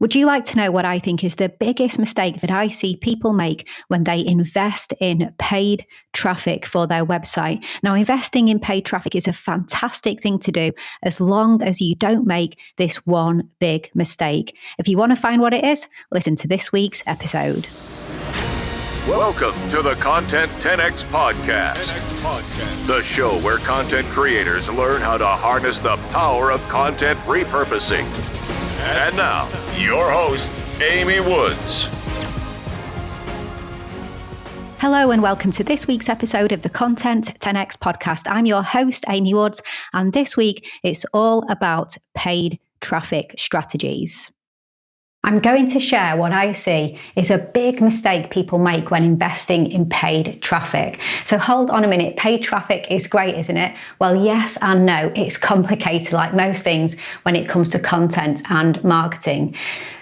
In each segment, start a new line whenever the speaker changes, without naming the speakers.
Would you like to know what I think is the biggest mistake that I see people make when they invest in paid traffic for their website? Now, investing in paid traffic is a fantastic thing to do as long as you don't make this one big mistake. If you want to find what it is, listen to this week's episode.
Welcome to the Content 10X Podcast, the show where content creators learn how to harness the power of content repurposing. And now, your host, Amy Woods.
Hello and welcome to this week's episode of the Content 10X Podcast. I'm your host, Amy Woods, and this week it's all about paid traffic strategies. I'm going to share what I see is a big mistake people make when investing in paid traffic. So hold on a minute, paid traffic is great, isn't it? Well, yes and no. It's complicated like most things when it comes to content and marketing.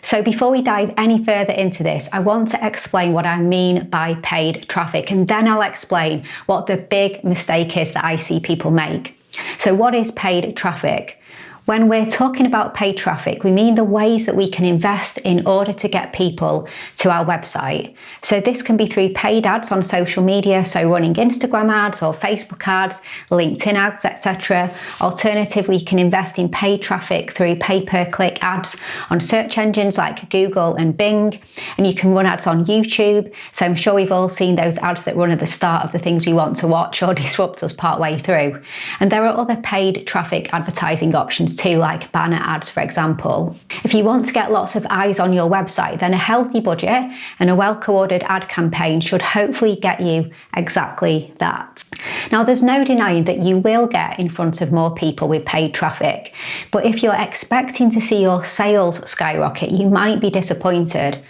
So before we dive any further into this, I want to explain what I mean by paid traffic, and then I'll explain what the big mistake is that I see people make. So what is paid traffic? When we're talking about paid traffic, we mean the ways that we can invest in order to get people to our website. So this can be through paid ads on social media, so running Instagram ads or Facebook ads, LinkedIn ads, etc. Alternatively, you can invest in paid traffic through pay-per-click ads on search engines like Google and Bing, and you can run ads on YouTube. So I'm sure we've all seen those ads that run at the start of the things we want to watch or disrupt us partway through. And there are other paid traffic advertising options too, like banner ads, for example. If you want to get lots of eyes on your website, then a healthy budget and a well-coordinated ad campaign should hopefully get you exactly that. Now, there's no denying that you will get in front of more people with paid traffic, but if you're expecting to see your sales skyrocket, you might be disappointed.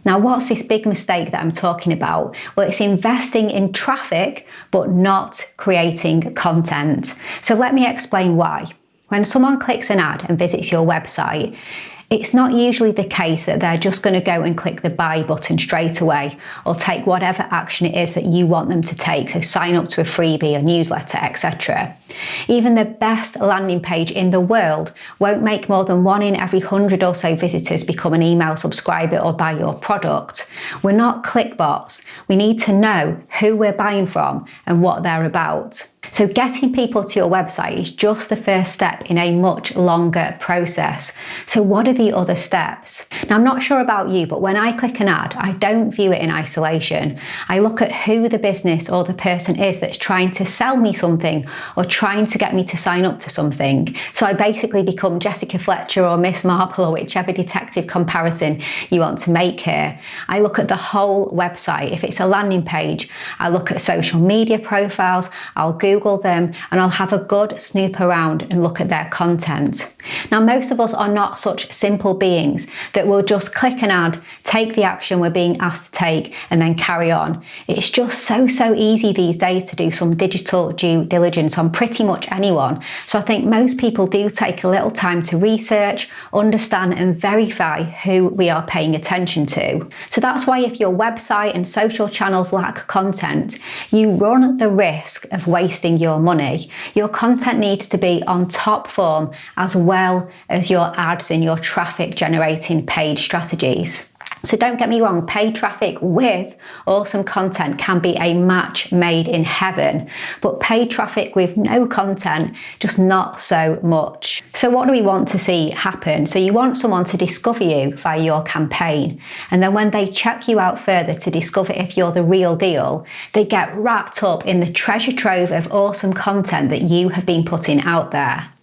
Now, what's this big mistake that I'm talking about? Well, it's investing in traffic, but not creating content. So let me explain why. When someone clicks an ad and visits your website, it's not usually the case that they're just going to go and click the buy button straight away or take whatever action it is that you want them to take, so sign up to a freebie, a newsletter, etc. Even the best landing page in the world won't make more than 1 in every 100 or so visitors become an email subscriber or buy your product. We're not clickbots. We need to know who we're buying from and what they're about. So getting people to your website is just the first step in a much longer process. So what are the other steps? Now, I'm not sure about you, but when I click an ad, I don't view it in isolation. I look at who the business or the person is that's trying to sell me something or trying to get me to sign up to something. So I basically become Jessica Fletcher or Miss Marple or whichever detective comparison you want to make here. I look at the whole website. If it's a landing page, I look at social media profiles, I'll Google them, and I'll have a good snoop around and look at their content. Now, most of us are not such simple beings that will just click an ad, take the action we're being asked to take, and then carry on. It's just so easy these days to do some digital due diligence on pretty much anyone. So I think most people do take a little time to research, understand, and verify who we are paying attention to. So that's why if your website and social channels lack content, you run the risk of wasting your money. Your content needs to be on top form as well as your ads and your traffic generating paid strategies. So don't get me wrong, paid traffic with awesome content can be a match made in heaven, but paid traffic with no content, just not so much. So what do we want to see happen? So you want someone to discover you via your campaign, and then when they check you out further to discover if you're the real deal, they get wrapped up in the treasure trove of awesome content that you have been putting out there.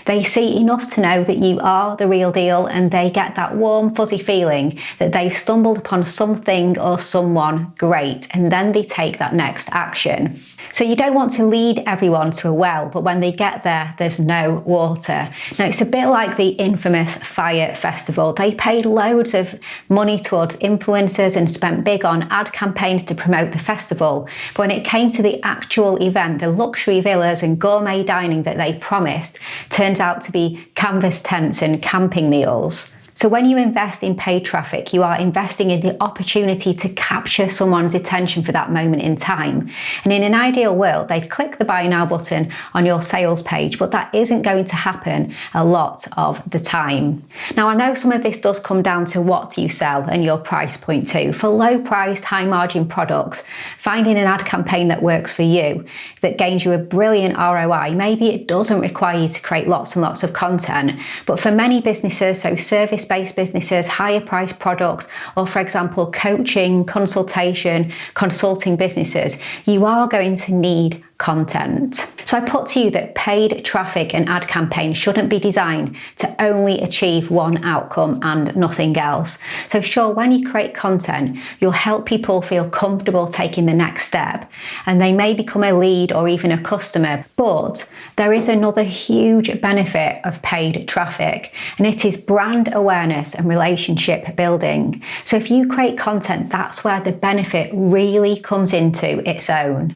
They see enough to know that you are the real deal, and they get that warm, fuzzy feeling that they've stumbled upon something or someone great, and then they take that next action. So you don't want to lead everyone to a well, but when they get there, there's no water. Now, it's a bit like the infamous Fire Festival. They paid loads of money towards influencers and spent big on ad campaigns to promote the festival. But when it came to the actual event, the luxury villas and gourmet dining that they promised turns out to be canvas tents and camping meals. So when you invest in paid traffic, you are investing in the opportunity to capture someone's attention for that moment in time. And in an ideal world, they'd click the buy now button on your sales page, but that isn't going to happen a lot of the time. Now, I know some of this does come down to what you sell and your price point too. For low priced, high margin products, finding an ad campaign that works for you, that gains you a brilliant ROI, maybe it doesn't require you to create lots and lots of content. But for many businesses, so service-based businesses, higher priced products, or for example, coaching, consultation, consulting businesses, you are going to need content. So I put to you that paid traffic and ad campaigns shouldn't be designed to only achieve one outcome and nothing else. So sure, when you create content, you'll help people feel comfortable taking the next step, and they may become a lead or even a customer. But there is another huge benefit of paid traffic, and it is brand awareness and relationship building. So if you create content, that's where the benefit really comes into its own.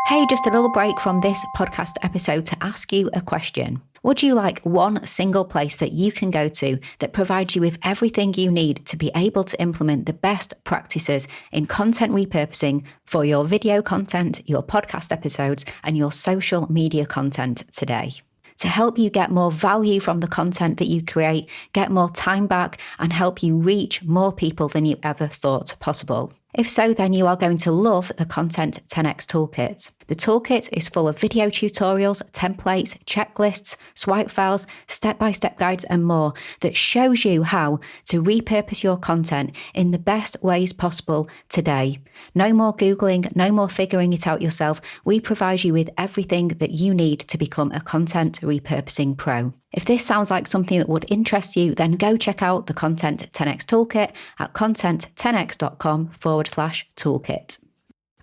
Hey, just a little break from this podcast episode to ask you a question. Would you like one single place that you can go to that provides you with everything you need to be able to implement the best practices in content repurposing for your video content, your podcast episodes, and your social media content today? To help you get more value from the content that you create, get more time back, and help you reach more people than you ever thought possible. If so, then you are going to love the Content 10x Toolkit. The toolkit is full of video tutorials, templates, checklists, swipe files, step-by-step guides, and more that shows you how to repurpose your content in the best ways possible today. No more Googling, no more figuring it out yourself. We provide you with everything that you need to become a content repurposing pro. If this sounds like something that would interest you, then go check out the Content 10x Toolkit at content10x.com/toolkit.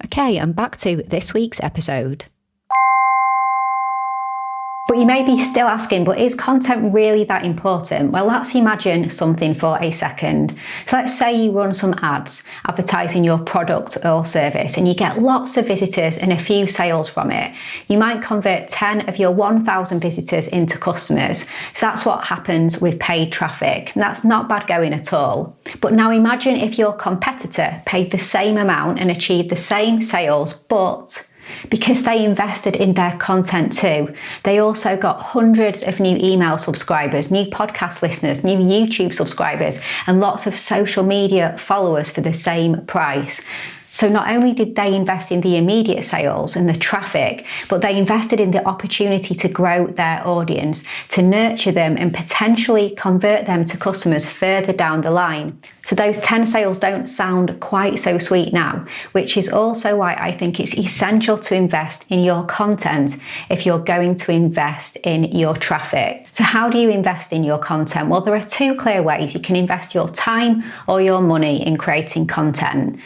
Okay, and back to this week's episode. But you may be still asking, but is content really that important? Well, let's imagine something for a second. So let's say you run some ads advertising your product or service and you get lots of visitors and a few sales from it. You might convert 10 of your 1,000 visitors into customers. So that's what happens with paid traffic. And that's not bad going at all. But now imagine if your competitor paid the same amount and achieved the same sales, but because they invested in their content too, they also got hundreds of new email subscribers, new podcast listeners, new YouTube subscribers, and lots of social media followers for the same price. So not only did they invest in the immediate sales and the traffic, but they invested in the opportunity to grow their audience, to nurture them and potentially convert them to customers further down the line. So those 10 sales don't sound quite so sweet now, which is also why I think it's essential to invest in your content if you're going to invest in your traffic. So how do you invest in your content? Well, there are two clear ways. You can invest your time or your money in creating content.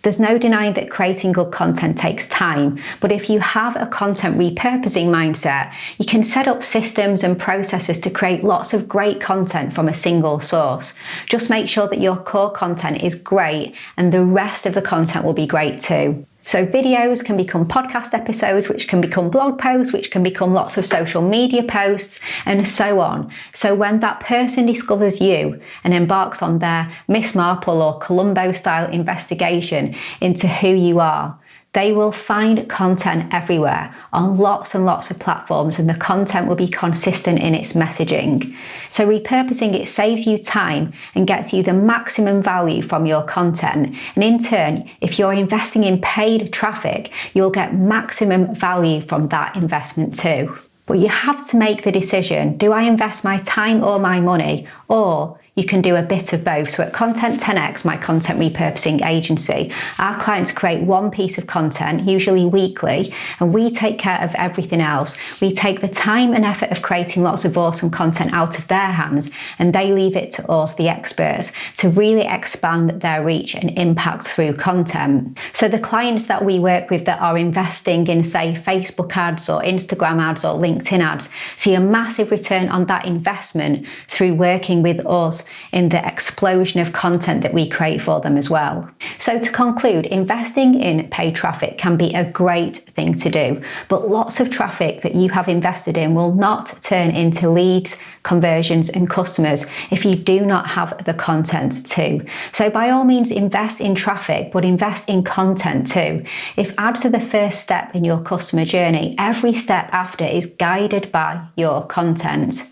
There's no denying that creating good content takes time, but if you have a content repurposing mindset, you can set up systems and processes to create lots of great content from a single source. Just make sure that your core content is great and the rest of the content will be great too. So videos can become podcast episodes, which can become blog posts, which can become lots of social media posts, and so on. So when that person discovers you and embarks on their Miss Marple or Columbo style investigation into who you are, they will find content everywhere on lots and lots of platforms, and the content will be consistent in its messaging. So repurposing it saves you time and gets you the maximum value from your content. And in turn, if you're investing in paid traffic, you'll get maximum value from that investment too. But you have to make the decision, do I invest my time or my money? Or you can do a bit of both. So at Content 10x, my content repurposing agency, our clients create one piece of content, usually weekly, and we take care of everything else. We take the time and effort of creating lots of awesome content out of their hands, and they leave it to us, the experts, to really expand their reach and impact through content. So the clients that we work with that are investing in, say, Facebook ads or Instagram ads or LinkedIn ads, see a massive return on that investment through working with us in the explosion of content that we create for them as well. So to conclude, investing in paid traffic can be a great thing to do, but lots of traffic that you have invested in will not turn into leads, conversions and customers if you do not have the content too. So by all means, invest in traffic, but invest in content too. If ads are the first step in your customer journey, every step after is guided by your content.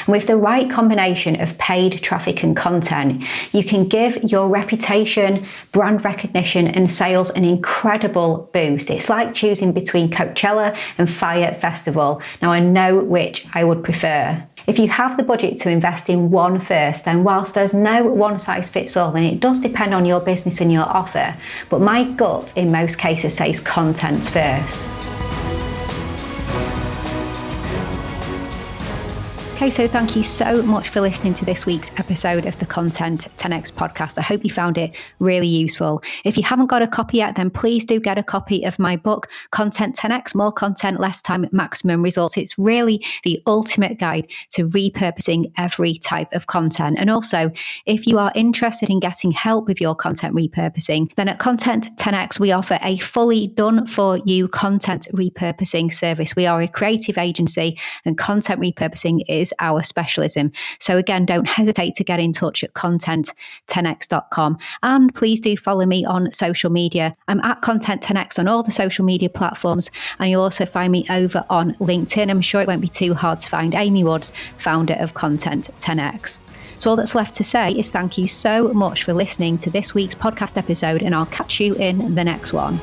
And with the right combination of paid traffic and content, you can give your reputation, brand recognition, and sales an incredible boost. It's like choosing between Coachella and Fire Festival. Now, I know which I would prefer. If you have the budget to invest in one first, then whilst there's no one size fits all, and it does depend on your business and your offer, but my gut in most cases says content first. Okay, so thank you so much for listening to this week's episode of the Content 10X podcast. I hope you found it really useful. If you haven't got a copy yet, then please do get a copy of my book, Content 10X, More Content, Less Time, Maximum Results. It's really the ultimate guide to repurposing every type of content. And also, if you are interested in getting help with your content repurposing, then at Content 10X, we offer a fully done-for-you content repurposing service. We are a creative agency, and content repurposing is our specialism. So again, don't hesitate to get in touch at content10x.com. And please do follow me on social media. I'm at Content10x on all the social media platforms. And you'll also find me over on LinkedIn. I'm sure it won't be too hard to find Amy Woods, founder of Content 10X. So all that's left to say is thank you so much for listening to this week's podcast episode, and I'll catch you in the next one.